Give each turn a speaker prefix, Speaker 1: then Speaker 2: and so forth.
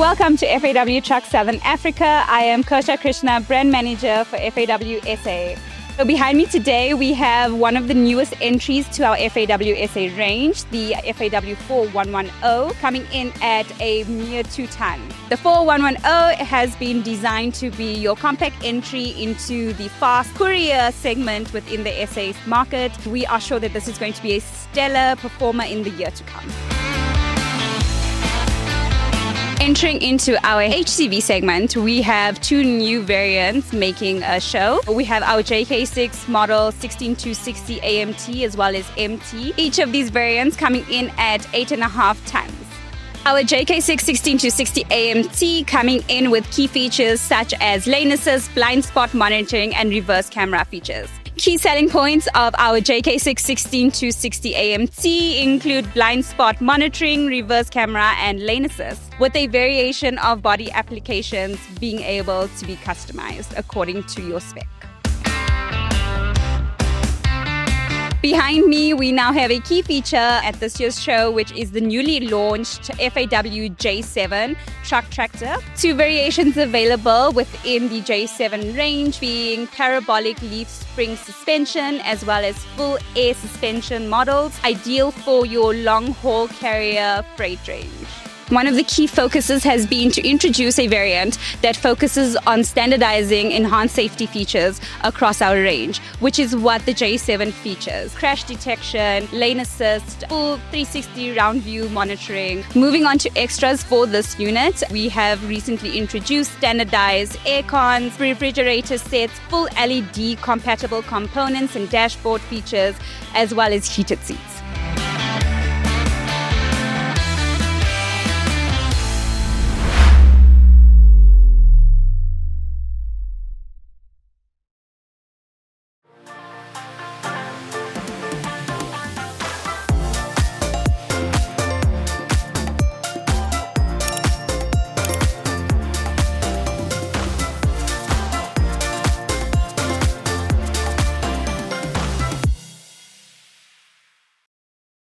Speaker 1: Welcome to FAW Trucks Southern Africa. I am Kosha Krishna, brand manager for FAW SA. So behind me today, we have one of the newest entries to our FAW SA range, the FAW 4110, coming in at a mere 2 ton. The 4110 has been designed to be your compact entry into the fast courier segment within the SA market. We are sure that this is going to be a stellar performer in the year to come. Entering into our HCV segment, we have 2 new variants making a show. We have our JK6 model 16260 AMT as well as MT. Each of these variants coming in at 8.5 tons. Our JK6 16260 AMT coming in with key features such as lane assist, blind spot monitoring, and reverse camera features. Key selling points of our JK6 16260 AMT include blind spot monitoring, reverse camera, and lane assist, with a variation of body applications being able to be customized according to your spec. Behind me, we now have a key feature at this year's show, which is the newly launched FAW J7 truck tractor. 2 variations available within the J7 range, being parabolic leaf spring suspension as well as full air suspension models, ideal for your long-haul carrier freight range. One of the key focuses has been to introduce a variant that focuses on standardizing enhanced safety features across our range, which is what the J7 features. Crash detection, lane assist, full 360 round view monitoring. Moving on to extras for this unit, we have recently introduced standardized air cons, refrigerator sets, full LED compatible components and dashboard features, as well as heated seats.